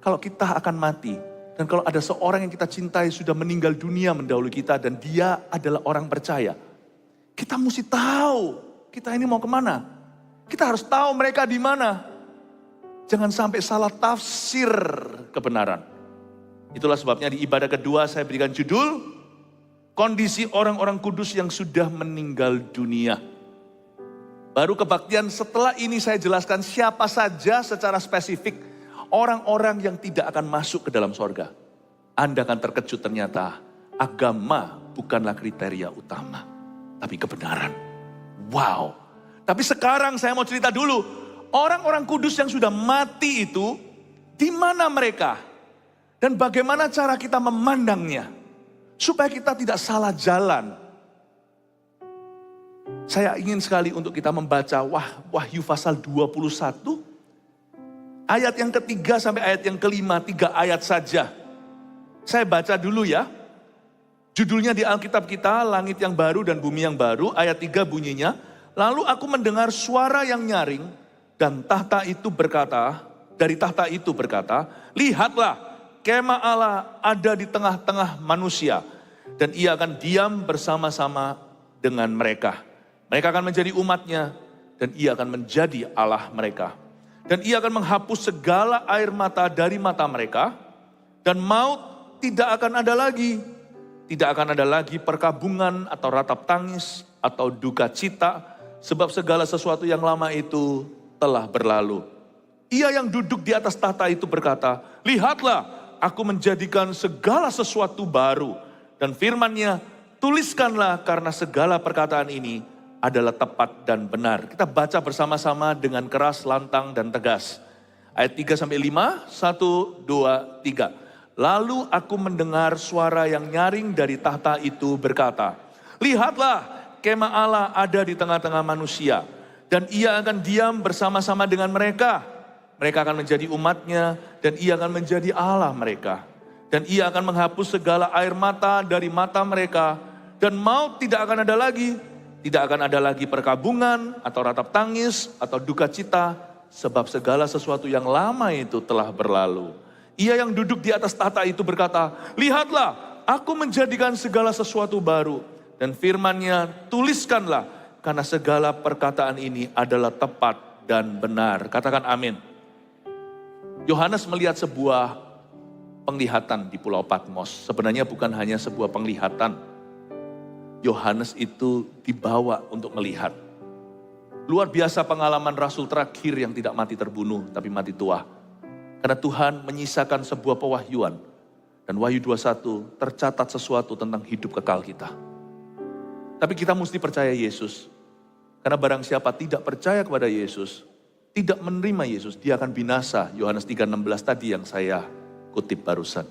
kalau kita akan mati. Dan kalau ada seorang yang kita cintai sudah meninggal dunia mendahului kita dan dia adalah orang percaya. Kita mesti tahu kita ini mau kemana. Kita harus tahu mereka di mana. Jangan sampai salah tafsir kebenaran. Itulah sebabnya di ibadah kedua saya berikan judul, kondisi orang-orang kudus yang sudah meninggal dunia. Baru kebaktian setelah ini saya jelaskan siapa saja secara spesifik orang-orang yang tidak akan masuk ke dalam sorga. Anda akan terkejut ternyata agama bukanlah kriteria utama, tapi kebenaran. Wow. Tapi sekarang saya mau cerita dulu, orang-orang kudus yang sudah mati itu, di mana mereka? Dan bagaimana cara kita memandangnya? Supaya kita tidak salah jalan. Saya ingin sekali untuk kita membaca Wahyu pasal 21. Ayat yang ketiga sampai ayat yang kelima, 3 ayat saja. Saya baca dulu ya. Judulnya di Alkitab kita, Langit yang Baru dan Bumi yang Baru. Ayat 3 bunyinya, lalu aku mendengar suara yang nyaring dan tahta itu berkata, dari tahta itu berkata, lihatlah kemah Allah ada di tengah-tengah manusia. Dan ia akan diam bersama-sama dengan mereka. Mereka akan menjadi umatnya dan ia akan menjadi Allah mereka. Dan ia akan menghapus segala air mata dari mata mereka. Dan maut tidak akan ada lagi. Tidak akan ada lagi perkabungan atau ratap tangis atau duka cita. Sebab segala sesuatu yang lama itu telah berlalu. Ia yang duduk di atas tahta itu berkata, lihatlah aku menjadikan segala sesuatu baru. Dan firman-Nya, tuliskanlah karena segala perkataan ini adalah tepat dan benar. Kita baca bersama-sama dengan keras, lantang, dan tegas. Ayat 3 sampai 5, 1, 2, 3. Lalu aku mendengar suara yang nyaring dari tahta itu berkata, lihatlah kemah Allah ada di tengah-tengah manusia. Dan ia akan diam bersama-sama dengan mereka. Mereka akan menjadi umatnya dan ia akan menjadi Allah mereka. Dan ia akan menghapus segala air mata dari mata mereka. Dan maut tidak akan ada lagi. Tidak akan ada lagi perkabungan atau ratap tangis atau duka cita. Sebab segala sesuatu yang lama itu telah berlalu. Ia yang duduk di atas tahta itu berkata, lihatlah aku menjadikan segala sesuatu baru. Dan firman-Nya, tuliskanlah karena segala perkataan ini adalah tepat dan benar. Katakan amin. Yohanes melihat sebuah penglihatan di Pulau Patmos. Sebenarnya bukan hanya sebuah penglihatan. Yohanes itu dibawa untuk melihat. Luar biasa pengalaman Rasul terakhir yang tidak mati terbunuh, tapi mati tua. Karena Tuhan menyisakan sebuah pewahyuan. Dan Wahyu 21 tercatat sesuatu tentang hidup kekal kita. Tapi kita mesti percaya Yesus. Karena barang siapa tidak percaya kepada Yesus, tidak menerima Yesus, dia akan binasa. Yohanes 3:16 tadi yang saya kutip barusan.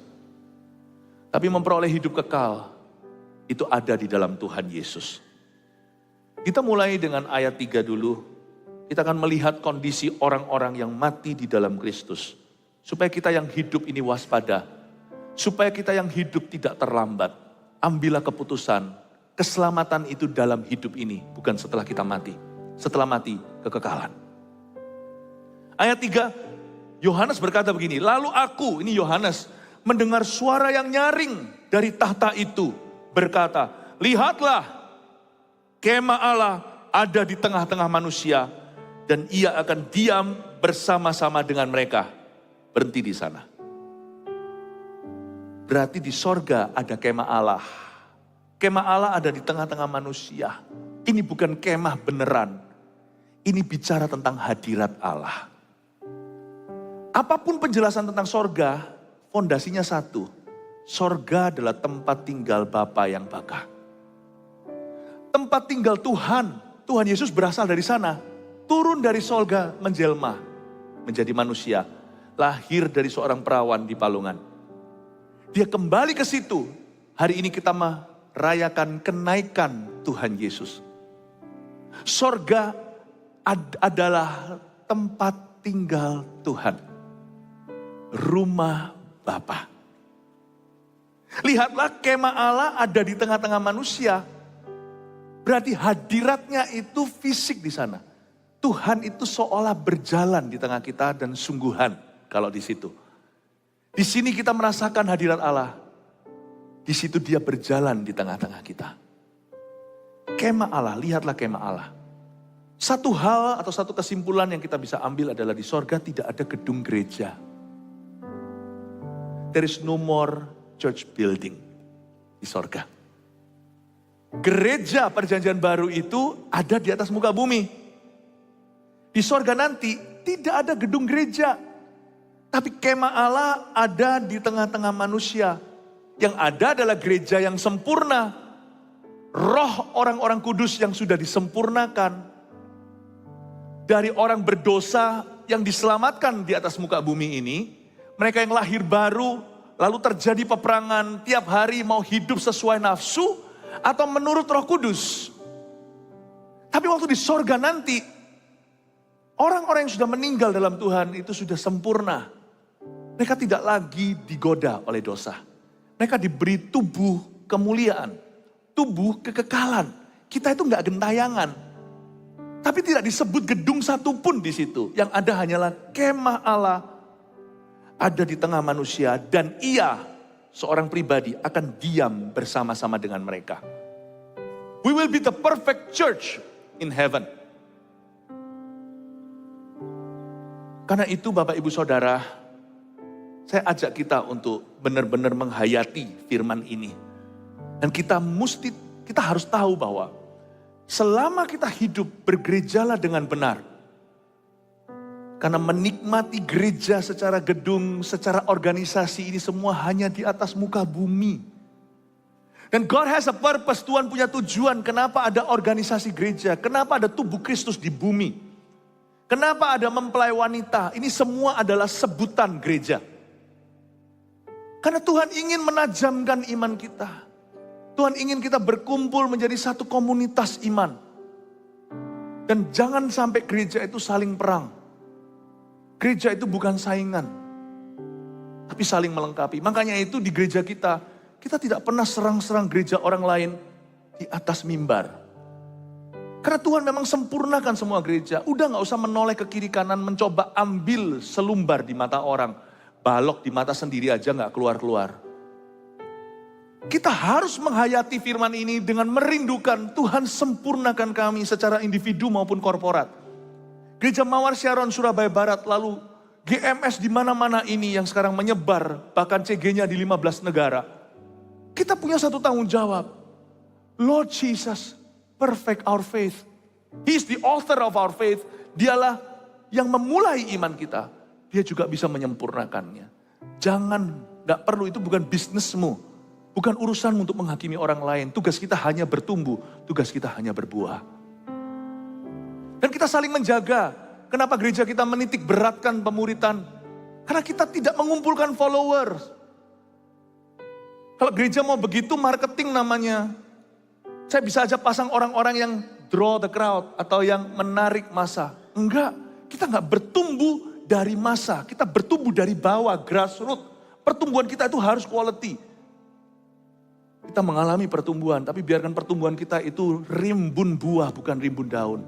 Tapi memperoleh hidup kekal, itu ada di dalam Tuhan Yesus. Kita mulai dengan ayat 3 dulu. Kita akan melihat kondisi orang-orang yang mati di dalam Kristus. Supaya kita yang hidup ini waspada. Supaya kita yang hidup tidak terlambat. Ambillah keputusan. Keselamatan itu dalam hidup ini. Bukan setelah kita mati. Setelah mati, kekekalan. Ayat 3, Yohanes berkata begini. Lalu aku, ini Yohanes, mendengar suara yang nyaring dari tahta itu. Berkata, lihatlah kemah Allah ada di tengah-tengah manusia dan ia akan diam bersama-sama dengan mereka. Berhenti di sana. Berarti di sorga ada kemah Allah. Kemah Allah ada di tengah-tengah manusia. Ini bukan kemah beneran. Ini bicara tentang hadirat Allah. Apapun penjelasan tentang sorga, fondasinya satu. Sorga adalah tempat tinggal Bapa yang Baka. Tempat tinggal Tuhan. Tuhan Yesus berasal dari sana. Turun dari sorga menjelma. Menjadi manusia. Lahir dari seorang perawan di palungan. Dia kembali ke situ. Hari ini kita merayakan kenaikan Tuhan Yesus. Sorga adalah tempat tinggal Tuhan. Rumah Bapa. Lihatlah kemah Allah ada di tengah-tengah manusia. Berarti hadiratnya itu fisik di sana. Tuhan itu seolah berjalan di tengah kita dan sungguhan kalau di situ. Di sini kita merasakan hadirat Allah. Di situ dia berjalan di tengah-tengah kita. Kemah Allah, lihatlah kemah Allah. Satu hal atau satu kesimpulan yang kita bisa ambil adalah di sorga tidak ada gedung gereja. There is no more church building di sorga. Gereja perjanjian baru itu ada di atas muka bumi. Di sorga nanti tidak ada gedung gereja. Tapi kemah Allah ada di tengah-tengah manusia. Yang ada adalah gereja yang sempurna. Roh orang-orang kudus yang sudah disempurnakan. Dari orang berdosa yang diselamatkan di atas muka bumi ini. Mereka yang lahir baru, lalu terjadi peperangan tiap hari mau hidup sesuai nafsu. Atau menurut Roh Kudus. Tapi waktu di sorga nanti, orang-orang yang sudah meninggal dalam Tuhan itu sudah sempurna. Mereka tidak lagi digoda oleh dosa. Mereka diberi tubuh kemuliaan, tubuh kekekalan. Kita itu nggak gentayangan. Tapi tidak disebut gedung satupun di situ. Yang ada hanyalah kemah Allah ada di tengah manusia dan ia seorang pribadi akan diam bersama-sama dengan mereka. We will be the perfect church in heaven. Karena itu Bapak Ibu Saudara, saya ajak kita untuk benar-benar menghayati firman ini. Dan kita harus tahu bahwa selama kita hidup bergerejalah dengan benar. Karena menikmati gereja secara gedung, secara organisasi ini semua hanya di atas muka bumi. Dan God has a purpose, Tuhan punya tujuan kenapa ada organisasi gereja, kenapa ada tubuh Kristus di bumi. Kenapa ada mempelai wanita, ini semua adalah sebutan gereja. Karena Tuhan ingin menajamkan iman kita. Tuhan ingin kita berkumpul menjadi satu komunitas iman. Dan jangan sampai gereja itu saling perang. Gereja itu bukan saingan, tapi saling melengkapi. Makanya itu di gereja kita tidak pernah serang-serang gereja orang lain di atas mimbar. Karena Tuhan memang sempurnakan semua gereja. Udah gak usah menoleh ke kiri kanan, mencoba ambil selumbar di mata orang. Balok di mata sendiri aja gak keluar-keluar. Kita harus menghayati firman ini dengan merindukan Tuhan sempurnakan kami secara individu maupun korporat. Gereja Mawar Sharon Surabaya Barat, lalu GMS di mana-mana ini yang sekarang menyebar, bahkan CG-nya di 15 negara. Kita punya satu tanggung jawab. Lord Jesus, perfect our faith. He is the author of our faith. Dialah yang memulai iman kita. Dia juga bisa menyempurnakannya. Jangan, gak perlu, itu bukan bisnismu. Bukan urusanmu untuk menghakimi orang lain. Tugas kita hanya bertumbuh, tugas kita hanya berbuah. Dan kita saling menjaga. Kenapa gereja kita menitik beratkan pemuritan? Karena kita tidak mengumpulkan followers. Kalau gereja mau begitu marketing namanya. Saya bisa aja pasang orang-orang yang draw the crowd atau yang menarik massa. Enggak, kita enggak bertumbuh dari massa. Kita bertumbuh dari bawah, grassroots. Pertumbuhan kita itu harus quality. Kita mengalami pertumbuhan, tapi biarkan pertumbuhan kita itu rimbun buah bukan rimbun daun.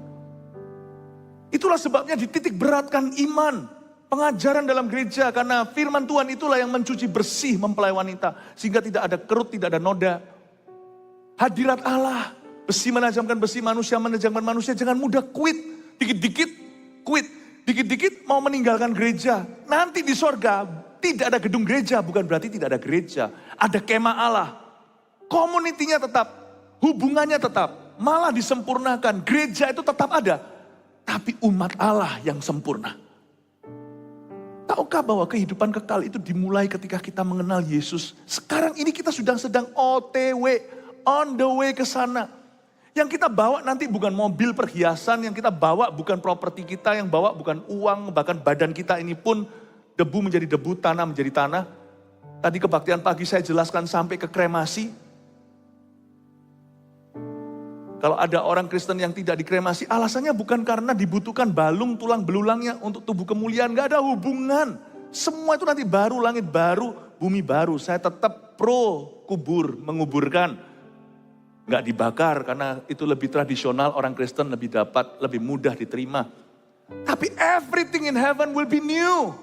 Itulah sebabnya dititik beratkan iman, pengajaran dalam gereja. Karena firman Tuhan itulah yang mencuci bersih mempelai wanita. Sehingga tidak ada kerut, tidak ada noda. Hadirat Allah, besi menajamkan besi, manusia menajamkan manusia. Jangan mudah quit, dikit-dikit quit. Dikit-dikit mau meninggalkan gereja. Nanti di sorga tidak ada gedung gereja, bukan berarti tidak ada gereja. Ada kemah Allah. Komunitinya tetap, hubungannya tetap, malah disempurnakan. Gereja itu tetap ada. Tapi umat Allah yang sempurna. Tahukah bahwa kehidupan kekal itu dimulai ketika kita mengenal Yesus? Sekarang ini kita sedang OTW, on the way ke sana. Yang kita bawa nanti bukan mobil perhiasan, yang kita bawa bukan properti kita, yang bawa bukan uang, bahkan badan kita ini pun debu menjadi debu, tanah menjadi tanah. Tadi kebaktian pagi saya jelaskan sampai ke kremasi. Kalau ada orang Kristen yang tidak dikremasi, alasannya bukan karena dibutuhkan balung tulang belulangnya untuk tubuh kemuliaan. Gak ada hubungan. Semua itu nanti baru, langit baru, bumi baru. Saya tetap pro kubur, menguburkan. Gak dibakar karena itu lebih tradisional, orang Kristen lebih mudah diterima. Tapi everything in heaven will be new.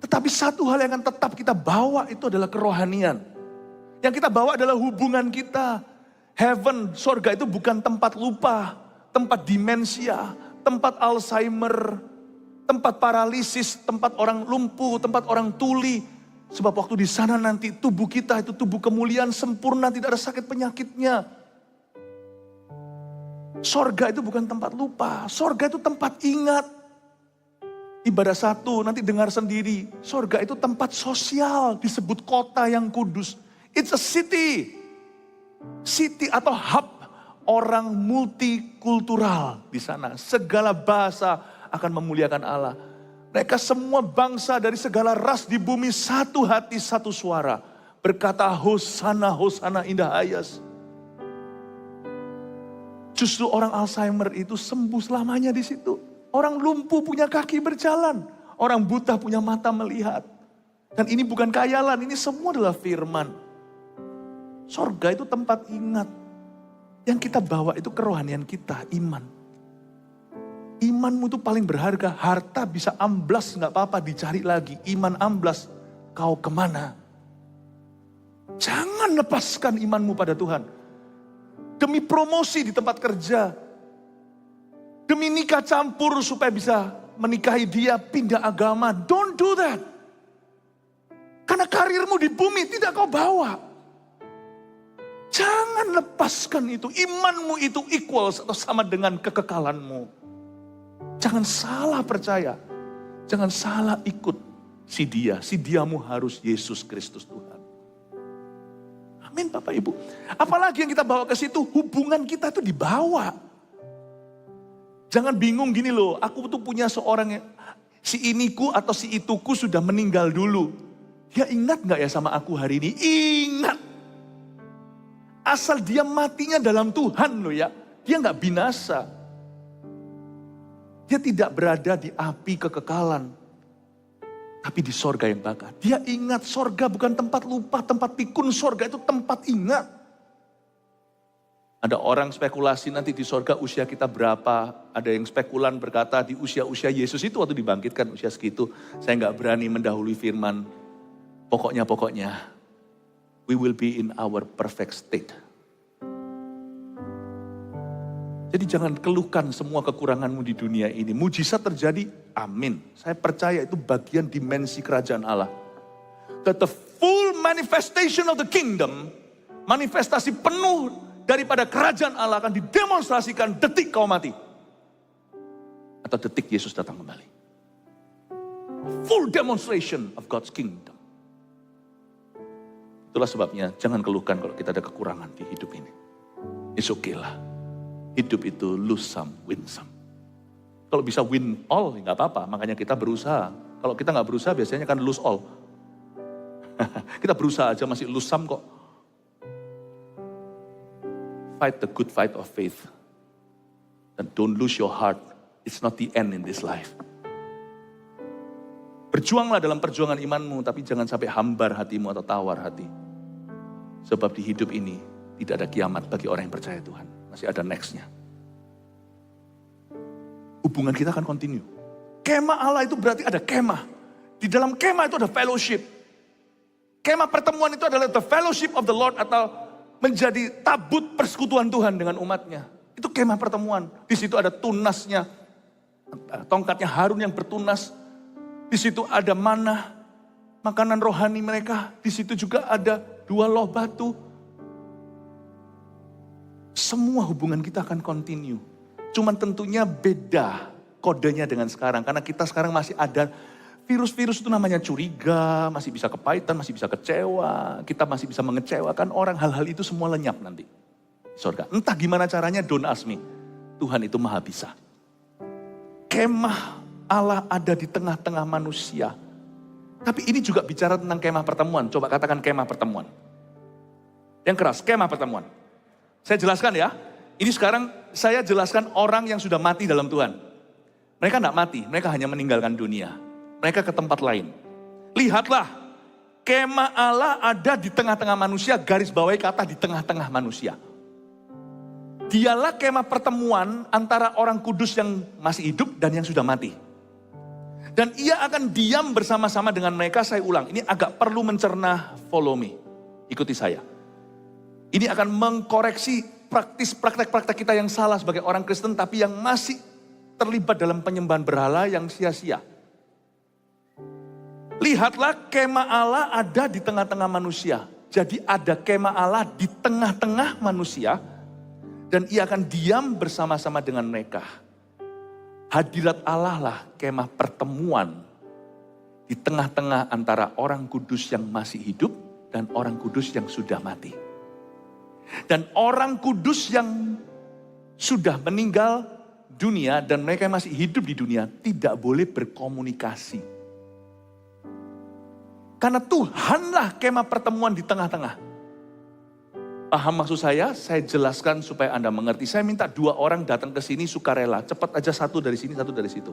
Tetapi satu hal yang akan tetap kita bawa itu adalah kerohanian. Yang kita bawa adalah hubungan kita. Heaven, sorga itu bukan tempat lupa, tempat demensia, tempat Alzheimer, tempat paralisis, tempat orang lumpuh, tempat orang tuli. Sebab waktu di sana nanti tubuh kita itu tubuh kemuliaan sempurna, tidak ada sakit penyakitnya. Sorga itu bukan tempat lupa, sorga itu tempat ingat. Ibadah satu, nanti dengar sendiri. Sorga itu tempat sosial, disebut kota yang kudus. It's a city. City atau hub orang multikultural di sana. Segala bahasa akan memuliakan Allah. Mereka semua bangsa dari segala ras di bumi satu hati, satu suara. Berkata Hosana, Hosana indah Hayas. Justru orang Alzheimer itu sembuh selamanya di situ. Orang lumpuh punya kaki berjalan. Orang buta punya mata melihat. Dan ini bukan khayalan, ini semua adalah firman. Sorga itu tempat ingat. Yang kita bawa itu kerohanian kita, iman. Imanmu itu paling berharga. Harta bisa amblas, gak apa-apa dicari lagi. Iman amblas, kau kemana? Jangan lepaskan imanmu pada Tuhan. Demi promosi di tempat kerja. Demi nikah campur supaya bisa menikahi dia, pindah agama. Don't do that. Karena karirmu di bumi tidak kau bawa. Jangan lepaskan itu. Imanmu itu equals atau sama dengan kekekalanmu. Jangan salah percaya. Jangan salah ikut si dia. Si diamu harus Yesus Kristus Tuhan. Amin Bapak Ibu. Apalagi yang kita bawa ke situ, hubungan kita itu dibawa. Jangan bingung gini loh, aku tuh punya seorang yang, si iniku atau si ituku sudah meninggal dulu. Dia ingat gak ya sama aku hari ini? Ingat. Asal dia matinya dalam Tuhan loh ya. Dia gak binasa. Dia tidak berada di api kekekalan. Tapi di sorga yang bakar. Dia ingat sorga bukan tempat lupa, tempat pikun. Sorga itu tempat ingat. Ada orang spekulasi nanti di sorga usia kita berapa. Ada yang spekulan berkata di usia-usia Yesus itu waktu dibangkitkan usia segitu. Saya gak berani mendahului firman. Pokoknya, we will be in our perfect state. Jadi jangan keluhkan semua kekuranganmu di dunia ini. Mujizat terjadi, amin. Saya percaya itu bagian dimensi kerajaan Allah. That the full manifestation of the kingdom, manifestasi penuh daripada kerajaan Allah akan didemonstrasikan detik kau mati. Atau detik Yesus datang kembali. Full demonstration of God's kingdom. Itulah sebabnya jangan keluhkan kalau kita ada kekurangan di hidup ini. It's okay lah. Hidup itu lose some, win some. Kalau bisa win all, nggak apa-apa. Makanya kita berusaha. Kalau kita nggak berusaha, biasanya kan lose all. Kita berusaha aja masih lose some kok. Fight the good fight of faith. And don't lose your heart. It's not the end in this life. Berjuanglah dalam perjuangan imanmu, tapi jangan sampai hambar hatimu atau tawar hati. Sebab di hidup ini tidak ada kiamat bagi orang yang percaya Tuhan. Masih ada nextnya. Hubungan kita akan continue. Kemah Allah itu berarti ada kemah. Di dalam kemah itu ada fellowship. Kemah pertemuan itu adalah the fellowship of the Lord atau menjadi tabut persekutuan Tuhan dengan umatnya. Itu kemah pertemuan. Di situ ada tunasnya. Tongkatnya Harun yang bertunas. Di situ ada manna, makanan rohani mereka. Di situ juga ada 2 loh batu. Semua hubungan kita akan continue. Cuman tentunya beda kodenya dengan sekarang. Karena kita sekarang masih ada virus-virus itu namanya curiga, masih bisa kepahitan, masih bisa kecewa. Kita masih bisa mengecewakan orang. Hal-hal itu semua lenyap nanti. Surga. Entah gimana caranya, don't ask me. Tuhan itu maha bisa. Kemah Allah ada di tengah-tengah manusia. Tapi ini juga bicara tentang kemah pertemuan. Coba katakan kemah pertemuan. Yang keras, kemah pertemuan. Saya jelaskan ya. Ini sekarang saya jelaskan orang yang sudah mati dalam Tuhan. Mereka tidak mati, mereka hanya meninggalkan dunia. Mereka ke tempat lain. Lihatlah, kemah Allah ada di tengah-tengah manusia, garis bawahi kata di tengah-tengah manusia. Dialah kemah pertemuan antara orang kudus yang masih hidup dan yang sudah mati. Dan ia akan diam bersama-sama dengan mereka. Saya ulang, ini agak perlu mencerna, follow me. Ikuti saya. Ini akan mengkoreksi praktek-praktek kita yang salah sebagai orang Kristen, tapi yang masih terlibat dalam penyembahan berhala yang sia-sia. Lihatlah, kemah Allah ada di tengah-tengah manusia. Jadi ada kemah Allah di tengah-tengah manusia, dan ia akan diam bersama-sama dengan mereka. Hadirat Allah lah kemah pertemuan di tengah-tengah antara orang kudus yang masih hidup dan orang kudus yang sudah mati. Dan orang kudus yang sudah meninggal dunia dan mereka yang masih hidup di dunia tidak boleh berkomunikasi. Karena Tuhanlah kemah pertemuan di tengah-tengah. Paham maksud saya jelaskan supaya Anda mengerti. Saya minta 2 orang datang ke sini sukarela. Cepat aja, 1 dari sini, 1 dari situ.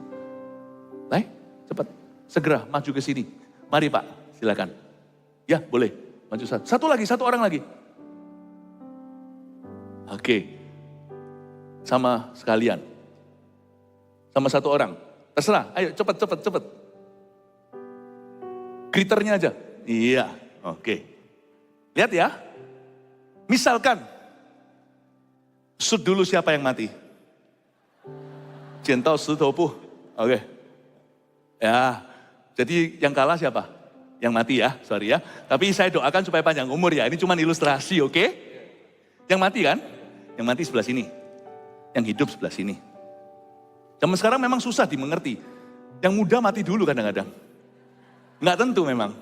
Baik, cepat. Segera maju ke sini. Mari Pak, silakan. Ya, boleh. Maju 1. 1 lagi, 1 orang lagi. Oke. Sama sekalian. Sama 1 orang. Terserah, ayo cepat. Kriternya aja. Iya, oke. Lihat ya. Misalkan, shoot dulu siapa yang mati. Jentau Sutopu. Oke. Ya, jadi yang kalah siapa? Yang mati ya, sorry ya. Tapi saya doakan supaya panjang umur ya. Ini cuma ilustrasi, oke? Yang mati kan? Yang mati sebelah sini. Yang hidup sebelah sini. Zaman sekarang memang susah dimengerti. Yang muda mati dulu kadang-kadang. Nggak tentu memang.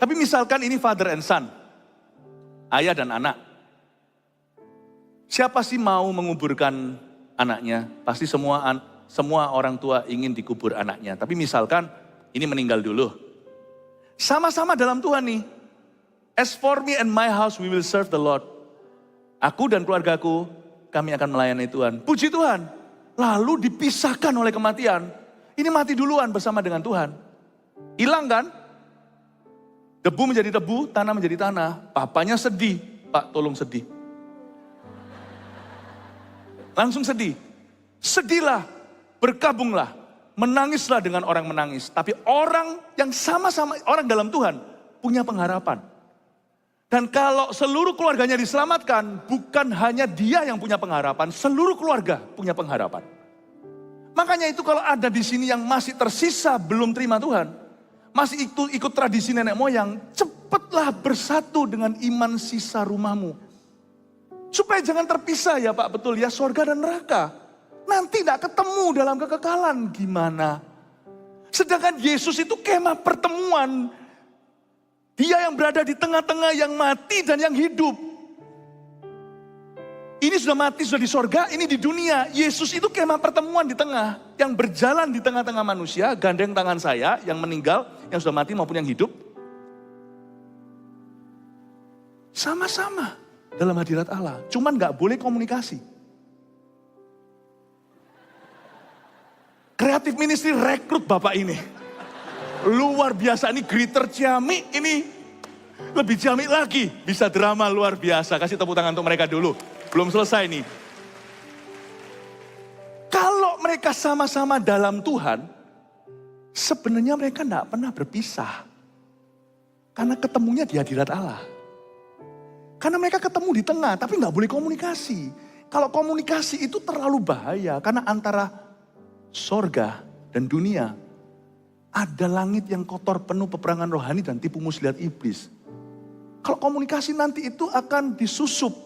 Tapi misalkan ini father and son. Ayah dan anak. Siapa sih mau menguburkan anaknya? Pasti semua orang tua ingin dikubur anaknya. Tapi misalkan ini meninggal dulu. Sama-sama dalam Tuhan nih. As for me and my house we will serve the Lord. Aku dan keluargaku kami akan melayani Tuhan. Puji Tuhan. Lalu dipisahkan oleh kematian. Ini mati duluan bersama dengan Tuhan. Hilang kan? Debu menjadi debu, tanah menjadi tanah. Papanya sedih. Pak, tolong sedih. Langsung sedih. Sedihlah, berkabunglah, menangislah dengan orang menangis. Tapi orang yang sama-sama, orang dalam Tuhan, punya pengharapan. Dan kalau seluruh keluarganya diselamatkan, bukan hanya dia yang punya pengharapan, seluruh keluarga punya pengharapan. Makanya itu kalau ada di sini yang masih tersisa belum terima Tuhan, masih ikut tradisi nenek moyang, cepatlah bersatu dengan iman sisa rumahmu. Supaya jangan terpisah ya Pak, betul ya, sorga dan neraka. Nanti tidak ketemu dalam kekekalan, gimana? Sedangkan Yesus itu kemah pertemuan. Dia yang berada di tengah-tengah yang mati dan yang hidup. Ini sudah mati, sudah di sorga, ini di dunia. Yesus itu kemah pertemuan di tengah. Yang berjalan di tengah-tengah manusia, gandeng tangan saya, yang meninggal, yang sudah mati maupun yang hidup. Sama-sama dalam hadirat Allah. Cuman gak boleh komunikasi. Kreatif Ministry rekrut Bapak ini. Luar biasa, ini greeter ciamik, ini lebih ciamik lagi. Bisa drama luar biasa, kasih tepuk tangan untuk mereka dulu. Belum selesai nih. Kalau mereka sama-sama dalam Tuhan, sebenarnya mereka tidak pernah berpisah. Karena ketemunya di hadirat Allah. Karena mereka ketemu di tengah, tapi nggak boleh komunikasi. Kalau komunikasi itu terlalu bahaya, karena antara sorga dan dunia, ada langit yang kotor penuh peperangan rohani dan tipu muslihat iblis. Kalau komunikasi nanti itu akan disusup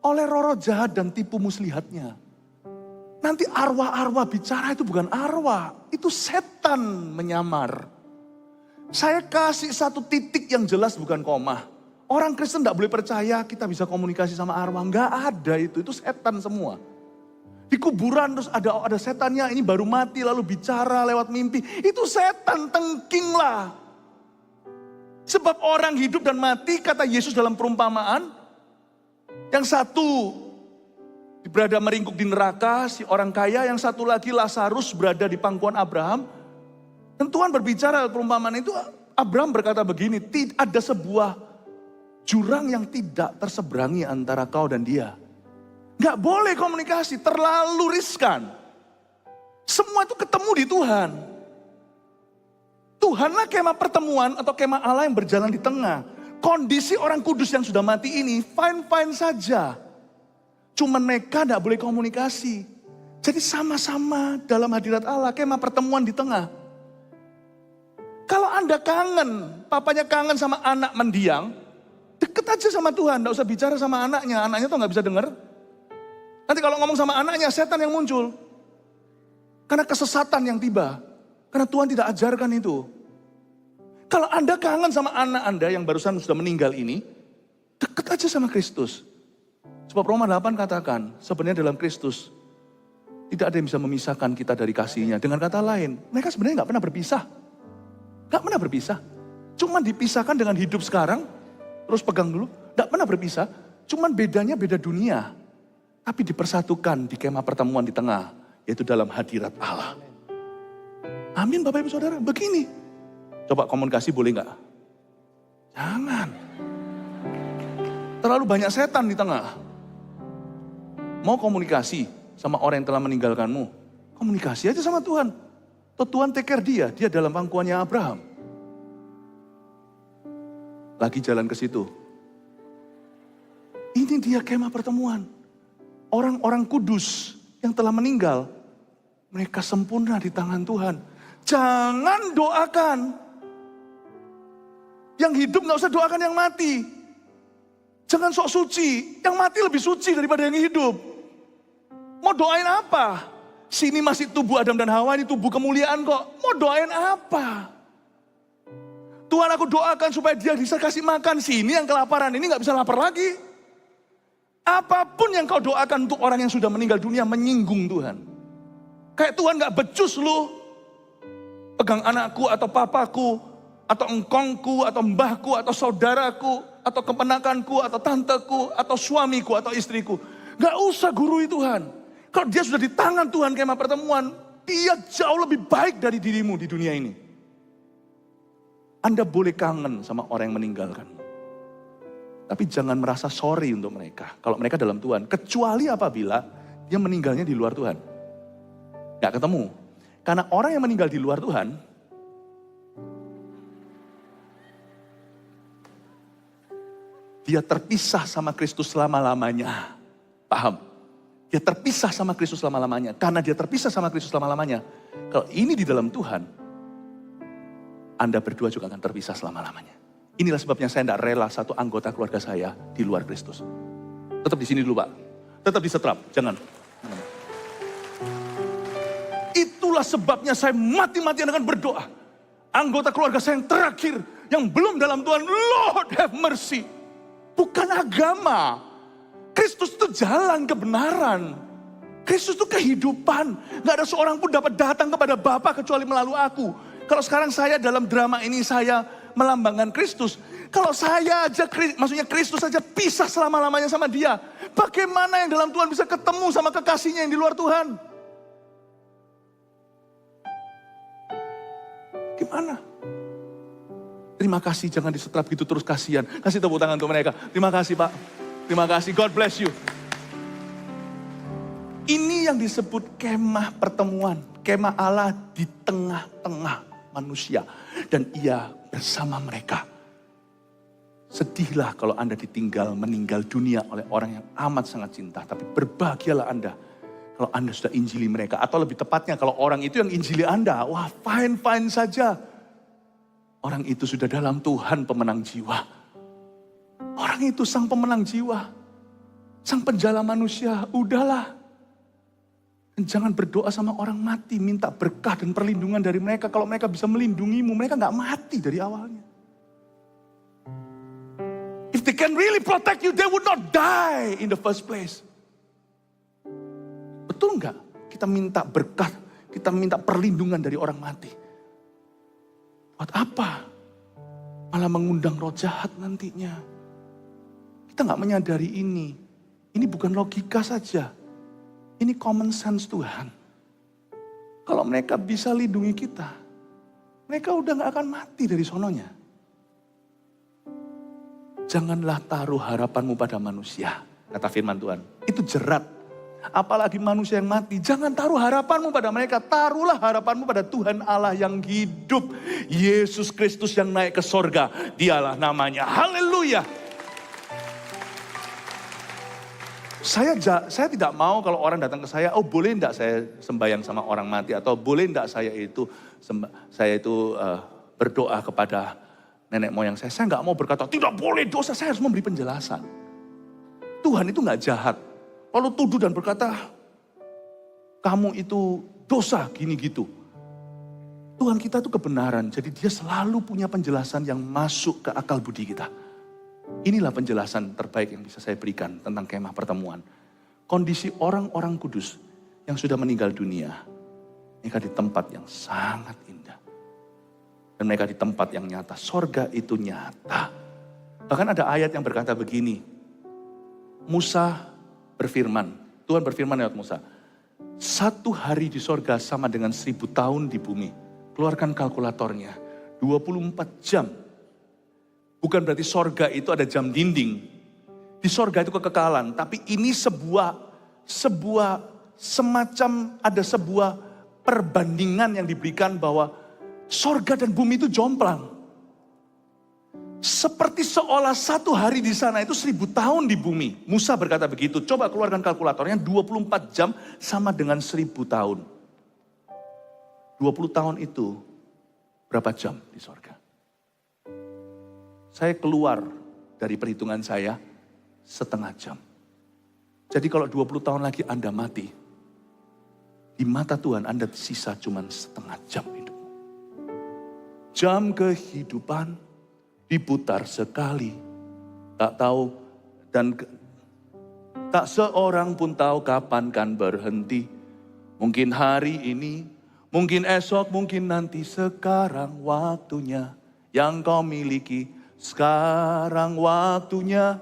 oleh roh-roh jahat dan tipu muslihatnya. Nanti arwah-arwah bicara itu bukan arwah, itu setan menyamar. Saya kasih 1 titik yang jelas bukan koma. Orang Kristen tidak boleh percaya kita bisa komunikasi sama arwah. Enggak ada itu setan semua. Di kuburan terus ada setannya, ini baru mati lalu bicara lewat mimpi. Itu setan, tengking lah. Sebab orang hidup dan mati, kata Yesus dalam perumpamaan, yang satu berada meringkuk di neraka, si orang kaya, yang satu lagi Lazarus berada di pangkuan Abraham. Dan Tuhan berbicara perumpamaan itu, Abraham berkata begini, ada sebuah jurang yang tidak terseberangi antara kau dan dia. Gak boleh komunikasi, terlalu riskan. Semua itu ketemu di Tuhan. Tuhanlah kemah pertemuan atau kemah Allah yang berjalan di tengah. Kondisi orang kudus yang sudah mati ini fine-fine saja. Cuman mereka tidak boleh komunikasi. Jadi sama-sama dalam hadirat Allah, kemah pertemuan di tengah. Kalau Anda kangen, papanya kangen sama anak mendiang, deket aja sama Tuhan, tidak usah bicara sama anaknya tuh nggak bisa dengar. Nanti kalau ngomong sama anaknya, setan yang muncul. Karena kesesatan yang tiba. Karena Tuhan tidak ajarkan itu. Kalau Anda kangen sama anak Anda yang barusan sudah meninggal ini, deket aja sama Kristus. Sebab Roma 8 katakan, sebenarnya dalam Kristus, tidak ada yang bisa memisahkan kita dari kasihnya. Dengan kata lain, mereka sebenarnya nggak pernah berpisah. Nggak pernah berpisah. Cuma dipisahkan dengan hidup sekarang, terus pegang dulu, nggak pernah berpisah. Cuma bedanya beda dunia. Tapi dipersatukan di kemah pertemuan di tengah, yaitu dalam hadirat Allah. Amin Bapak Ibu Saudara, begini. Coba komunikasi boleh nggak? Jangan. Terlalu banyak setan di tengah. Mau komunikasi sama orang yang telah meninggalkanmu, komunikasi aja sama Tuhan. Atau Tuhan take care dia dalam pangkuannya Abraham. Lagi jalan ke situ. Ini dia kemah pertemuan. Orang-orang kudus yang telah meninggal, mereka sempurna di tangan Tuhan. Jangan doakan. Yang hidup gak usah doakan yang mati. Jangan sok suci. Yang mati lebih suci daripada yang hidup. Mau doain apa? Sini masih tubuh Adam dan Hawa, ini tubuh kemuliaan kok. Mau doain apa? Tuhan aku doakan supaya dia bisa kasih makan. Sini yang kelaparan ini gak bisa lapar lagi. Apapun yang kau doakan untuk orang yang sudah meninggal dunia menyinggung Tuhan. Kayak Tuhan gak becus lu. Pegang anakku atau papaku, atau engkongku, atau mbahku, atau saudaraku, atau keponakanku, atau tanteku, atau suamiku, atau istriku. Gak usah gurui Tuhan. Kalau dia sudah di tangan Tuhan kemah pertemuan, dia jauh lebih baik dari dirimu di dunia ini. Anda boleh kangen sama orang yang meninggalkan. Tapi jangan merasa sorry untuk mereka. Kalau mereka dalam Tuhan. Kecuali apabila dia meninggalnya di luar Tuhan. Gak ketemu. Karena orang yang meninggal di luar Tuhan, dia terpisah sama Kristus selama-lamanya. Paham? Dia terpisah sama Kristus selama-lamanya. Karena dia terpisah sama Kristus selama-lamanya. Kalau ini di dalam Tuhan, Anda berdua juga akan terpisah selama-lamanya. Inilah sebabnya saya tidak rela satu anggota keluarga saya di luar Kristus. Tetap di sini dulu Pak. Tetap disetrap, jangan. Itulah sebabnya saya mati-matian akan berdoa. Anggota keluarga saya yang terakhir, yang belum dalam Tuhan, Lord have mercy. Bukan agama. Kristus itu jalan kebenaran. Kristus itu kehidupan. Gak ada seorang pun dapat datang kepada Bapa kecuali melalui aku. Kalau sekarang saya dalam drama ini saya melambangkan Kristus. Kalau saya aja, maksudnya Kristus saja pisah selama-lamanya sama dia. Bagaimana yang dalam Tuhan bisa ketemu sama kekasihnya yang di luar Tuhan? Gimana? Terima kasih, jangan disetrap gitu terus, kasihan. Kasih tepuk tangan untuk mereka. Terima kasih Pak. Terima kasih, God bless you. Ini yang disebut kemah pertemuan. Kemah Allah di tengah-tengah manusia. Dan ia bersama mereka. Sedihlah kalau Anda ditinggal meninggal dunia oleh orang yang amat sangat cinta. Tapi berbahagialah Anda kalau Anda sudah injili mereka. Atau lebih tepatnya kalau orang itu yang injili Anda. Wah, fine-fine saja. Orang itu sudah dalam Tuhan pemenang jiwa. Orang itu sang pemenang jiwa. Sang penjala manusia. Udahlah. Dan jangan berdoa sama orang mati. Minta berkah dan perlindungan dari mereka. Kalau mereka bisa melindungimu, mereka gak mati dari awalnya. If they can really protect you, they would not die in the first place. Betul nggak? Kita minta berkat, kita minta perlindungan dari orang mati. Buat apa? Malah mengundang roh jahat nantinya. Kita nggak menyadari ini. Ini bukan logika saja. Ini common sense Tuhan. Kalau mereka bisa lindungi kita, mereka udah nggak akan mati dari sononya. Janganlah taruh harapanmu pada manusia, kata firman Tuhan. Itu jerat. Apalagi manusia yang mati. Jangan taruh harapanmu pada mereka. Taruhlah harapanmu pada Tuhan Allah yang hidup. Yesus Kristus yang naik ke sorga. Dialah namanya. Haleluya. Saya tidak mau kalau orang datang ke saya, oh boleh enggak saya sembahyang sama orang mati. Atau boleh enggak saya itu berdoa kepada nenek moyang saya. Saya enggak mau berkata, tidak boleh dosa. Saya harus memberi penjelasan. Tuhan itu enggak jahat. Lalu tuduh dan berkata, kamu itu dosa gini gitu. Tuhan kita itu kebenaran, jadi dia selalu punya penjelasan yang masuk ke akal budi kita. Inilah penjelasan terbaik yang bisa saya berikan tentang kemah pertemuan. Kondisi orang-orang kudus yang sudah meninggal dunia, mereka di tempat yang sangat indah. Dan mereka di tempat yang nyata, sorga itu nyata. Bahkan ada ayat yang berkata begini, Musa berfirman, Tuhan berfirman lewat Musa, 1 hari di sorga sama dengan 1000 tahun di bumi. Keluarkan kalkulatornya, 24 jam. Bukan berarti sorga itu ada jam dinding. Di sorga itu kekekalan, tapi ini ada sebuah perbandingan yang diberikan bahwa sorga dan bumi itu jomplang. Seperti seolah 1 hari di sana itu 1000 tahun di bumi. Musa berkata begitu. Coba keluarkan kalkulatornya, 24 jam sama dengan 1000 tahun. 20 tahun itu berapa jam di sorga? Saya keluar dari perhitungan saya setengah jam. Jadi kalau 20 tahun lagi Anda mati, di mata Tuhan Anda sisa cuma setengah jam hidup. Jam kehidupan diputar sekali, tak tahu dan tak seorang pun tahu kapan kan berhenti. Mungkin hari ini, mungkin esok, mungkin nanti. Sekarang waktunya yang kau miliki. Sekarang waktunya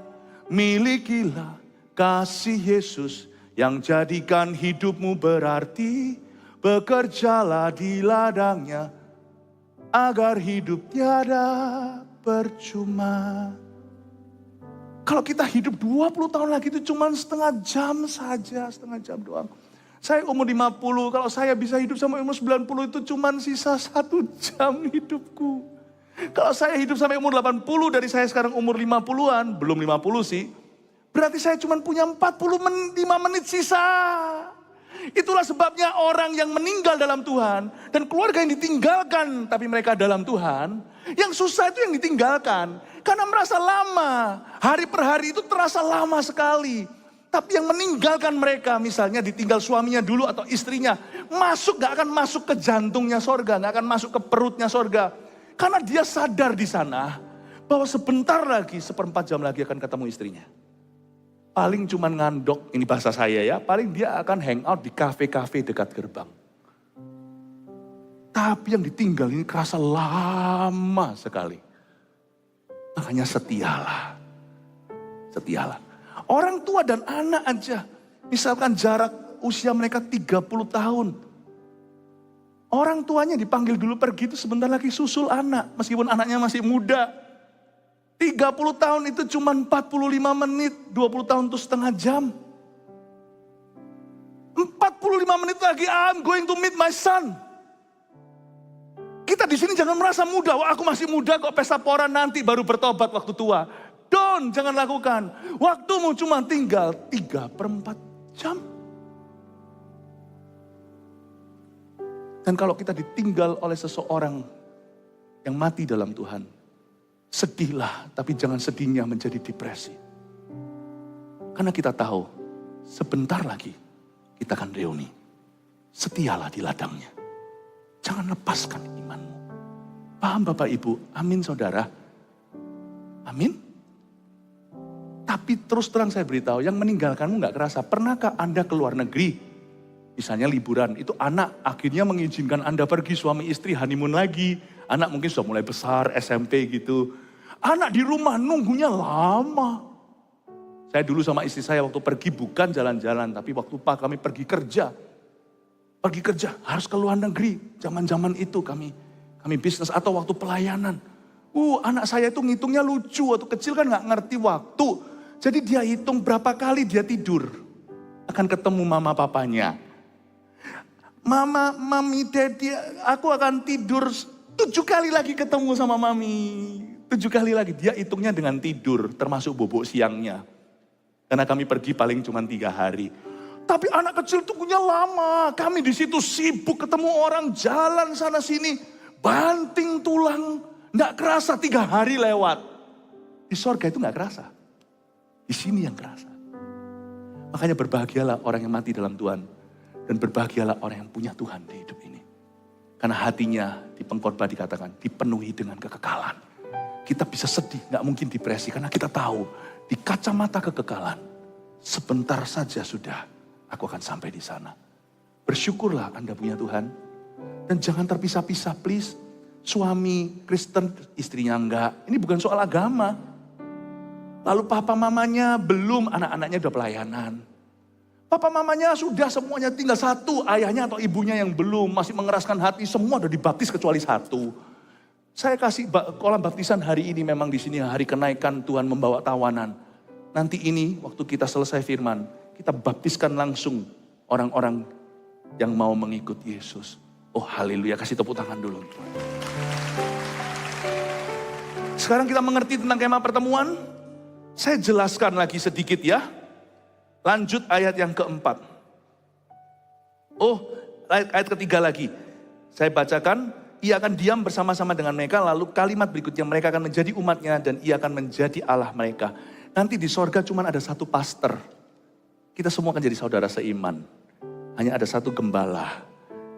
milikilah kasih Yesus yang jadikan hidupmu berarti. Bekerjalah di ladangnya agar hidup tiada percuma. Kalau kita hidup 20 tahun lagi itu cuma setengah jam saja, setengah jam doang. Saya umur 50, kalau saya bisa hidup sampai umur 90 itu cuma sisa 1 jam hidupku. Kalau saya hidup sampai umur 80 dari saya sekarang umur 50-an, belum 50 sih, berarti saya cuma punya 45 menit sisa. Itulah sebabnya orang yang meninggal dalam Tuhan dan keluarga yang ditinggalkan tapi mereka dalam Tuhan, yang susah itu yang ditinggalkan karena merasa lama. Hari per hari itu terasa lama sekali. Tapi yang meninggalkan mereka, misalnya ditinggal suaminya dulu atau istrinya, gak akan masuk ke jantungnya sorga, gak akan masuk ke perutnya sorga. Karena dia sadar di sana bahwa sebentar lagi, 1/4 jam lagi akan ketemu istrinya. Paling cuman ngandok, ini bahasa saya ya, paling dia akan hangout di kafe-kafe dekat gerbang. Tapi yang ditinggal ini kerasa lama sekali. Makanya setialah. Setialah. Orang tua dan anak aja, misalkan jarak usia mereka 30 tahun. Orang tuanya dipanggil dulu pergi itu sebentar lagi susul anak, meskipun anaknya masih muda. 30 tahun itu cuma 45 menit, 20 tahun itu setengah jam. 45 menit lagi, I'm going to meet my son. Kita di sini jangan merasa muda, wah aku masih muda kok, pesta pora nanti baru bertobat waktu tua. Jangan lakukan. Waktumu cuma tinggal 3/4 jam. Dan kalau kita ditinggal oleh seseorang yang mati dalam Tuhan, sedihlah, tapi jangan sedihnya menjadi depresi. Karena kita tahu, sebentar lagi kita akan reuni. Setialah di ladangnya. Jangan lepaskan imanmu. Paham Bapak Ibu? Amin saudara. Amin. Tapi terus terang saya beritahu, yang meninggalkanmu gak kerasa. Pernahkah Anda ke luar negeri? Misalnya liburan, itu anak akhirnya mengizinkan Anda pergi, suami istri honeymoon lagi. Anak mungkin sudah mulai besar, SMP gitu. Anak di rumah nunggunya lama. Saya dulu sama istri saya waktu pergi bukan jalan-jalan, tapi waktu kami pergi kerja. Pergi kerja, harus ke luar negeri. Zaman-zaman itu kami bisnis atau waktu pelayanan. Anak saya itu ngitungnya lucu, waktu kecil kan gak ngerti waktu. Jadi dia hitung berapa kali dia tidur. akan ketemu mama papanya. Mama, mami, daddy, aku akan tidur 7 kali lagi ketemu sama mami. 7 kali lagi, dia hitungnya dengan tidur, termasuk bobok siangnya. Karena kami pergi paling cuma 3 hari. Tapi anak kecil tunggunya lama, kami di situ sibuk ketemu orang, jalan sana sini, banting tulang, nggak kerasa 3 hari lewat. Di sorga itu nggak kerasa, di sini yang kerasa. Makanya berbahagialah orang yang mati dalam Tuhan. Dan berbahagialah orang yang punya Tuhan di hidup ini. Karena hatinya di pengkhotbah dikatakan dipenuhi dengan kekekalan. Kita bisa sedih, gak mungkin depresi. Karena kita tahu di kacamata kekekalan. Sebentar saja sudah aku akan sampai di sana. Bersyukurlah Anda punya Tuhan. Dan jangan terpisah-pisah please. Suami Kristen, istrinya enggak. Ini bukan soal agama. Lalu papa mamanya belum, anak-anaknya udah pelayanan. Papa mamanya sudah semuanya, tinggal satu, ayahnya atau ibunya yang belum, masih mengeraskan hati, semua udah dibaptis kecuali satu. Saya kasih kolam baptisan hari ini, memang di sini hari kenaikan Tuhan membawa tawanan. Nanti ini waktu kita selesai firman, kita baptiskan langsung orang-orang yang mau mengikut Yesus. Oh haleluya, kasih tepuk tangan dulu. Sekarang kita mengerti tentang kemah pertemuan. Saya jelaskan lagi sedikit ya. Lanjut ayat yang keempat. Oh, ayat ketiga lagi. Saya bacakan, ia akan diam bersama-sama dengan mereka, lalu kalimat berikutnya, mereka akan menjadi umatnya dan ia akan menjadi Allah mereka. Nanti di sorga cuma ada satu pastor. Kita semua akan jadi saudara seiman. Hanya ada satu gembala.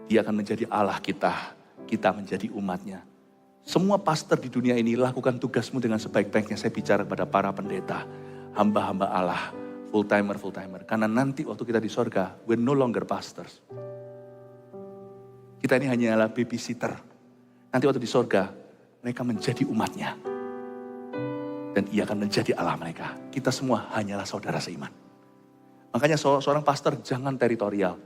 Dia akan menjadi Allah kita. Kita menjadi umatnya. Semua pastor di dunia ini lakukan tugasmu dengan sebaik-baiknya. Saya bicara kepada para pendeta, hamba-hamba Allah. Full-timer. Karena nanti waktu kita di sorga, we're no longer pastors. Kita ini hanyalah babysitter. Nanti waktu di sorga, mereka menjadi umatnya. Dan ia akan menjadi Allah mereka. Kita semua hanyalah saudara seiman. Makanya seorang pastor jangan teritorial.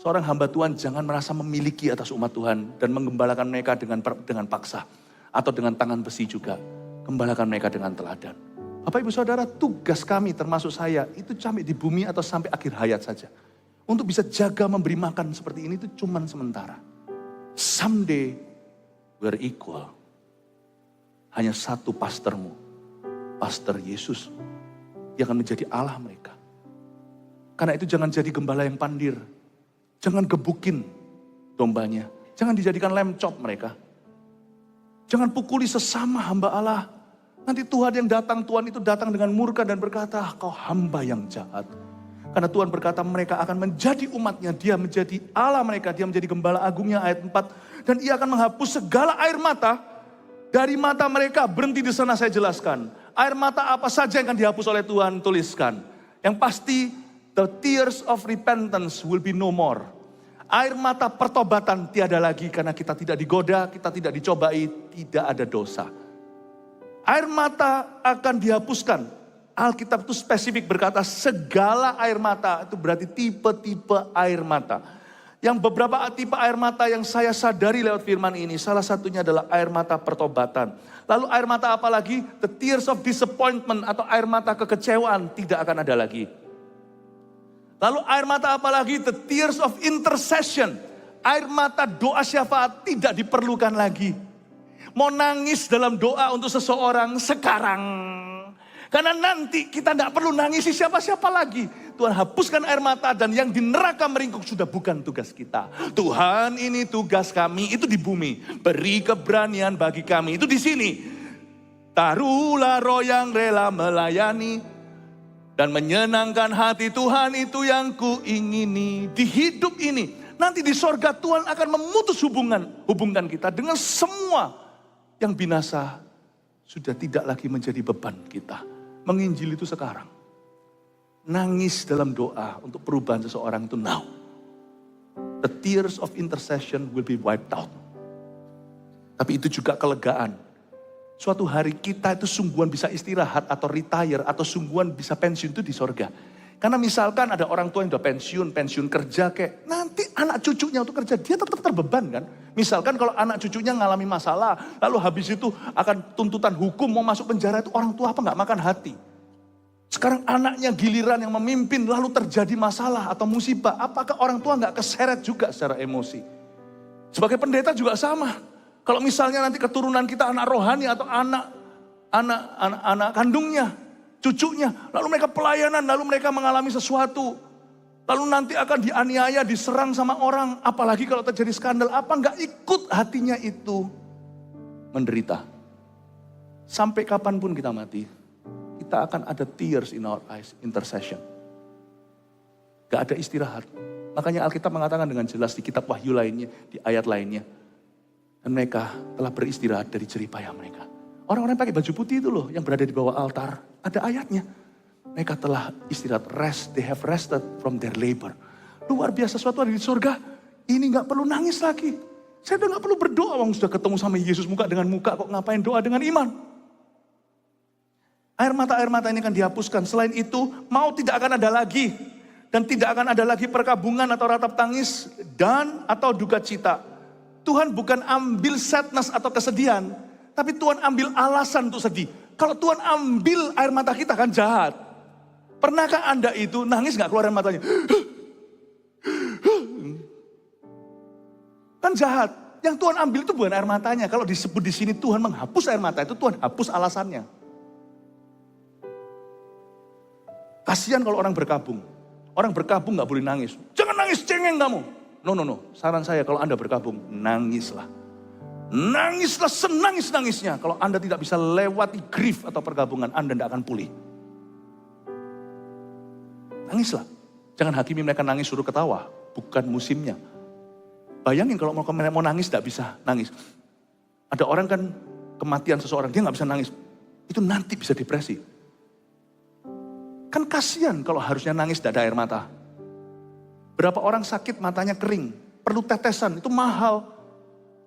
Seorang hamba Tuhan jangan merasa memiliki atas umat Tuhan. Dan menggembalakan mereka dengan paksa. Atau dengan tangan besi juga. Gembalakan mereka dengan teladan. Bapak Ibu Saudara, tugas kami termasuk saya itu sampai di bumi atau sampai akhir hayat saja. Untuk bisa jaga memberi makan seperti ini itu cuman sementara. Someday we're equal. Hanya satu pastormu, Pastor Yesus. Dia akan menjadi Allah mereka. Karena itu jangan jadi gembala yang pandir. Jangan gebukin dombanya. Jangan dijadikan lem chop mereka. Jangan pukuli sesama hamba Allah. Nanti Tuhan yang datang, Tuhan itu datang dengan murka dan berkata, kau hamba yang jahat. Karena Tuhan berkata mereka akan menjadi umatnya, dia menjadi Allah mereka, dia menjadi gembala agungnya ayat 4. Dan ia akan menghapus segala air mata dari mata mereka. Berhenti di sana saya jelaskan. Air mata apa saja yang akan dihapus oleh Tuhan, tuliskan. Yang pasti, the tears of repentance will be no more. Air mata pertobatan tiada lagi karena kita tidak digoda, kita tidak dicobai, tidak ada dosa. Air mata akan dihapuskan. Alkitab itu spesifik berkata segala air mata. Itu berarti tipe-tipe air mata. Yang beberapa tipe air mata yang saya sadari lewat firman ini. Salah satunya adalah air mata pertobatan. Lalu air mata apa lagi? The tears of disappointment atau air mata kekecewaan tidak akan ada lagi. Lalu air mata apa lagi? The tears of intercession. Air mata doa syafaat tidak diperlukan lagi. Mau nangis dalam doa untuk seseorang sekarang. Karena nanti kita tidak perlu nangisi siapa-siapa lagi. Tuhan hapuskan air mata dan yang di neraka meringkuk sudah bukan tugas kita. Tuhan ini tugas kami itu di bumi. Beri keberanian bagi kami itu di sini. Taruhlah roh yang rela melayani. Dan menyenangkan hati Tuhan itu yang kuingini. Di hidup ini. Nanti di sorga Tuhan akan memutus hubungan kita dengan semua yang binasa sudah tidak lagi menjadi beban kita. Menginjil itu sekarang. Nangis dalam doa untuk perubahan seseorang itu now. The tears of intercession will be wiped out. Tapi itu juga kelegaan. Suatu hari kita itu sungguhan bisa istirahat atau retire atau sungguhan bisa pensiun itu di sorga. Karena misalkan ada orang tua yang udah pensiun kerja kayak nanti anak cucunya untuk kerja dia tetap terbeban kan. Misalkan kalau anak cucunya ngalami masalah lalu habis itu akan tuntutan hukum mau masuk penjara itu orang tua apa nggak makan hati. Sekarang anaknya giliran yang memimpin, lalu terjadi masalah atau musibah. Apakah orang tua nggak keseret juga secara emosi? Sebagai pendeta juga sama. Kalau misalnya nanti keturunan kita anak rohani atau anak kandungnya, cucunya, lalu mereka pelayanan, lalu mereka mengalami sesuatu, lalu nanti akan dianiaya, diserang sama orang, apalagi kalau terjadi skandal, apa nggak ikut hatinya itu menderita? Sampai kapanpun kita mati, kita akan ada tears in our eyes, intercession. Gak ada istirahat. Makanya Alkitab mengatakan dengan jelas di kitab Wahyu lainnya, di ayat lainnya, dan mereka telah beristirahat dari jerih payah mereka. Orang-orang yang pakai baju putih itu loh, yang berada di bawah altar, ada ayatnya. Mereka telah istirahat, rest, they have rested from their labor. Luar biasa, suatu hari di surga, ini gak perlu nangis lagi. Saya udah gak perlu berdoa, orang sudah ketemu sama Yesus muka dengan muka, kok ngapain doa dengan iman? Air mata ini akan dihapuskan. Selain itu, mau tidak akan ada lagi. Dan tidak akan ada lagi perkabungan atau ratap tangis dan atau duka cita. Tuhan bukan ambil sadness atau kesedihan, tapi Tuhan ambil alasan untuk sedih. Kalau Tuhan ambil air mata kita kan jahat. Pernahkah Anda itu nangis gak keluar air matanya? Kan jahat. Yang Tuhan ambil itu bukan air matanya. Kalau disebut di sini Tuhan menghapus air mata itu, Tuhan hapus alasannya. Kasihan kalau orang berkabung. Orang berkabung gak boleh nangis. Jangan nangis, cengeng kamu. No. Saran saya kalau Anda berkabung, nangislah. Nangislah senangis-nangisnya. Kalau Anda tidak bisa lewati grief atau pergabungan, Anda tidak akan pulih. Nangislah. Jangan hakimi mereka nangis suruh ketawa. Bukan musimnya. Bayangin kalau mau nangis tidak bisa nangis. Ada orang kan kematian seseorang, dia gak bisa nangis. Itu nanti bisa depresi. Kan kasihan kalau harusnya nangis tidak ada air mata. Berapa orang sakit matanya kering, perlu tetesan, itu mahal.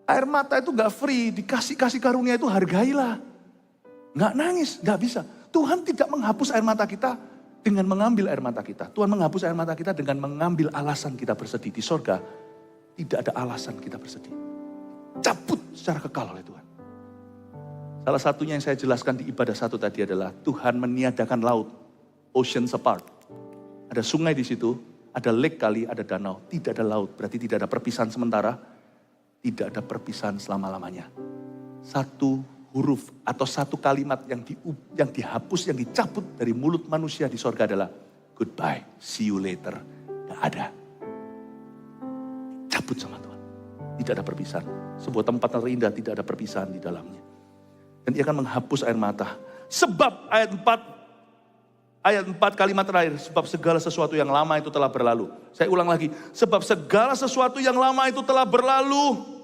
Air mata itu gak free, dikasih karunia itu hargailah. Gak nangis, gak bisa. Tuhan tidak menghapus air mata kita dengan mengambil air mata kita. Tuhan menghapus air mata kita dengan mengambil alasan kita bersedih. Di sorga tidak ada alasan kita bersedih. Cabut secara kekal oleh Tuhan. Salah satunya yang saya jelaskan di ibadah satu tadi adalah Tuhan meniadakan laut, oceans apart. Ada sungai di situ, ada lake kali, ada danau. Tidak ada laut, berarti tidak ada perpisahan sementara. Tidak ada perpisahan selama-lamanya. Satu huruf atau satu kalimat yang dihapus, yang dicabut dari mulut manusia di sorga adalah goodbye, see you later. Gak ada. Cabut sama Tuhan. Tidak ada perpisahan. Sebuah tempat yang terindah tidak ada perpisahan di dalamnya. Dan dia akan menghapus air mata. Sebab ayat 4 kalimat terakhir, sebab segala sesuatu yang lama itu telah berlalu. Saya ulang lagi, sebab segala sesuatu yang lama itu telah berlalu.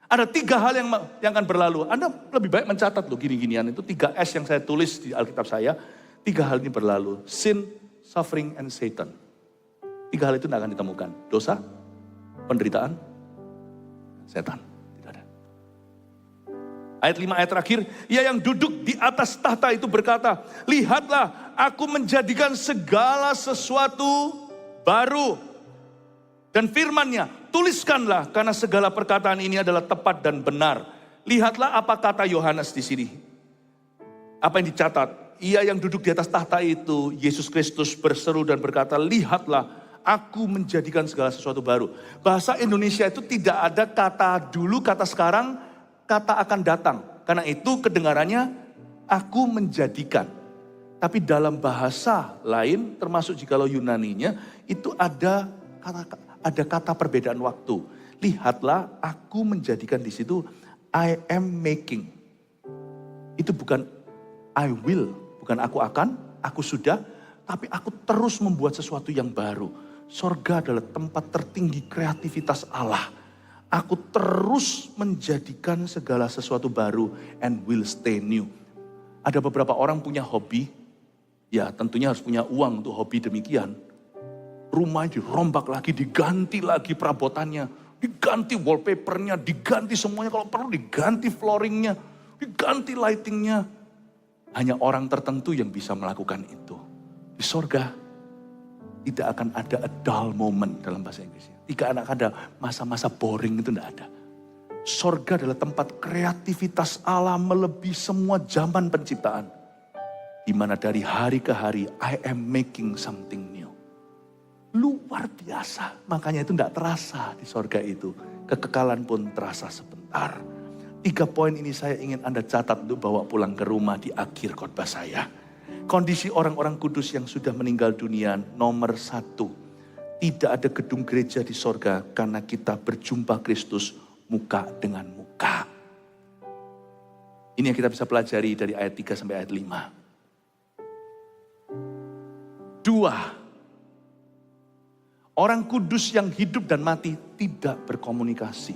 Ada 3 hal yang akan berlalu. Anda lebih baik mencatat loh gini-ginian. Itu 3 S yang saya tulis di Alkitab saya. 3 hal ini berlalu. Sin, suffering, and Satan. 3 hal itu tidak akan ditemukan. Dosa, penderitaan, setan. Tidak ada. Ayat 5 ayat terakhir, ia yang duduk di atas tahta itu berkata, lihatlah aku menjadikan segala sesuatu baru. Dan firman-Nya, tuliskanlah karena segala perkataan ini adalah tepat dan benar. Lihatlah apa kata Yohanes di sini. Apa yang dicatat? Ia yang duduk di atas tahta itu, Yesus Kristus berseru dan berkata, lihatlah aku menjadikan segala sesuatu baru. Bahasa Indonesia itu tidak ada kata dulu, kata sekarang, kata akan datang. Karena itu kedengarannya aku menjadikan. Tapi dalam bahasa lain, termasuk jikalau Yunaninya, itu ada kata perbedaan waktu. Lihatlah aku menjadikan di situ I am making. Itu bukan I will, bukan aku akan, aku sudah, tapi aku terus membuat sesuatu yang baru. Sorga adalah tempat tertinggi kreativitas Allah. Aku terus menjadikan segala sesuatu baru and will stay new. Ada beberapa orang punya hobi, ya tentunya harus punya uang untuk hobi demikian. Rumah dirombak lagi, diganti lagi perabotannya, diganti wallpapernya, diganti semuanya, kalau perlu diganti flooringnya, diganti lightingnya. Hanya orang tertentu yang bisa melakukan itu. Di sorga tidak akan ada a dull moment dalam bahasa Inggrisnya. Tidak akan ada masa-masa boring, itu tidak ada. Sorga adalah tempat kreativitas Allah melebihi semua zaman penciptaan. Di mana dari hari ke hari, I am making something new. Luar biasa, makanya itu tidak terasa di sorga itu. Kekekalan pun terasa sebentar. 3 poin ini saya ingin Anda catat untuk bawa pulang ke rumah di akhir khotbah saya. Kondisi orang-orang kudus yang sudah meninggal dunia, nomor 1. Tidak ada gedung gereja di sorga karena kita berjumpa Kristus muka dengan muka. Ini yang kita bisa pelajari dari ayat 3 sampai ayat 5. 2. Orang kudus yang hidup dan mati tidak berkomunikasi,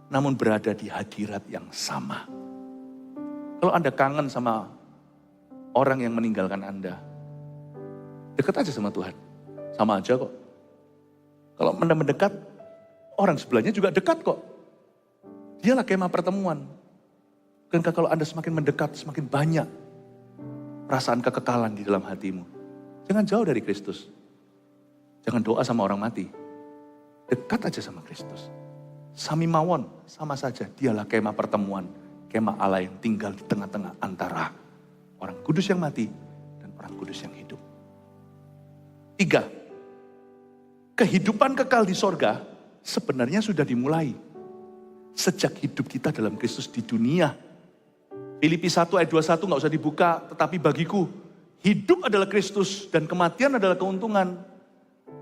namun berada di hadirat yang sama. Kalau Anda kangen sama orang yang meninggalkan Anda, dekat aja sama Tuhan. Sama aja kok. Kalau Anda mendekat, orang sebelahnya juga dekat kok. Dialah kemah pertemuan. Bukankah kalau Anda semakin mendekat, semakin banyak perasaan kekekalan di dalam hatimu. Jangan jauh dari Kristus. Jangan doa sama orang mati. Dekat aja sama Kristus. Sami mawon, sama saja. Dialah kemah pertemuan. Kemah Allah yang tinggal di tengah-tengah antara orang kudus yang mati dan orang kudus yang hidup. 3. Kehidupan kekal di sorga sebenarnya sudah dimulai. Sejak hidup kita dalam Kristus di dunia. Filipi 1 ayat 21 gak usah dibuka. Tetapi bagiku, hidup adalah Kristus dan kematian adalah keuntungan.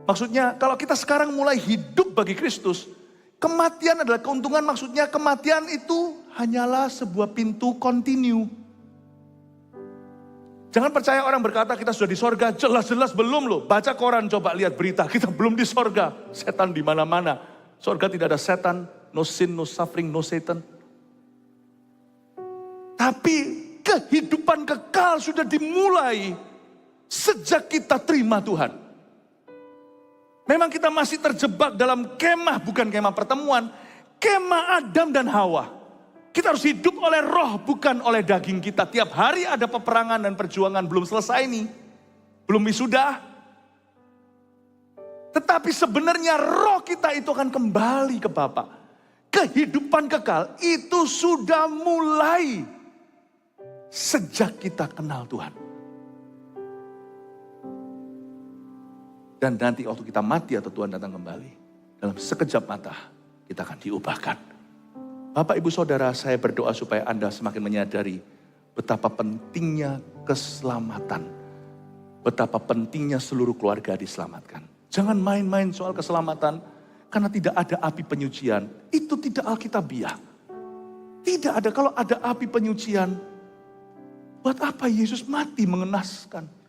Maksudnya kalau kita sekarang mulai hidup bagi Kristus, kematian adalah keuntungan. Maksudnya kematian itu hanyalah sebuah pintu kontinu. Jangan percaya orang berkata kita sudah di sorga, jelas-jelas belum loh. Baca koran, coba lihat berita, kita belum di sorga. Setan di mana-mana. Sorga tidak ada setan, no sin, no suffering, no Satan. Tapi kehidupan kekal sudah dimulai sejak kita terima Tuhan. Memang kita masih terjebak dalam kemah, bukan kemah pertemuan. Kemah Adam dan Hawa. Kita harus hidup oleh roh, bukan oleh daging kita. Tiap hari ada peperangan dan perjuangan, belum selesai nih. Belum wisuda. Tetapi sebenarnya roh kita itu akan kembali ke Bapa. Kehidupan kekal itu sudah mulai sejak kita kenal Tuhan. Dan nanti waktu kita mati atau Tuhan datang kembali, dalam sekejap mata kita akan diubahkan. Bapak, Ibu, Saudara, saya berdoa supaya Anda semakin menyadari betapa pentingnya keselamatan. Betapa pentingnya seluruh keluarga diselamatkan. Jangan main-main soal keselamatan, karena tidak ada api penyucian. Itu tidak alkitabiah. Tidak ada, kalau ada api penyucian, buat apa Yesus mati mengenaskan?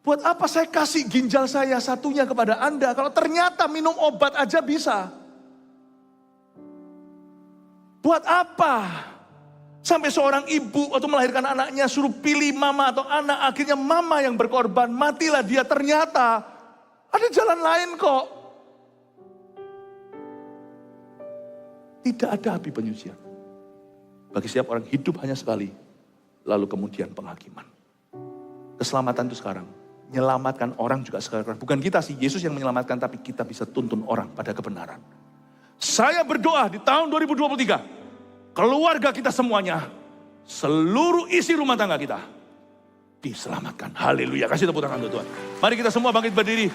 Buat apa saya kasih ginjal saya satunya kepada Anda, kalau ternyata minum obat aja bisa? Buat apa? Sampai seorang ibu waktu melahirkan anaknya suruh pilih mama atau anak. Akhirnya mama yang berkorban, matilah dia. Ternyata ada jalan lain kok. Tidak ada api penyucian. Bagi setiap orang hidup hanya sekali. Lalu kemudian penghakiman. Keselamatan itu sekarang. Menyelamatkan orang juga sekarang. Bukan kita sih, Yesus yang menyelamatkan. Tapi kita bisa tuntun orang pada kebenaran. Saya berdoa di tahun 2023, keluarga kita semuanya, seluruh isi rumah tangga kita, diselamatkan. Haleluya, kasih tepuk tangan untuk Tuhan. Mari kita semua bangkit berdiri.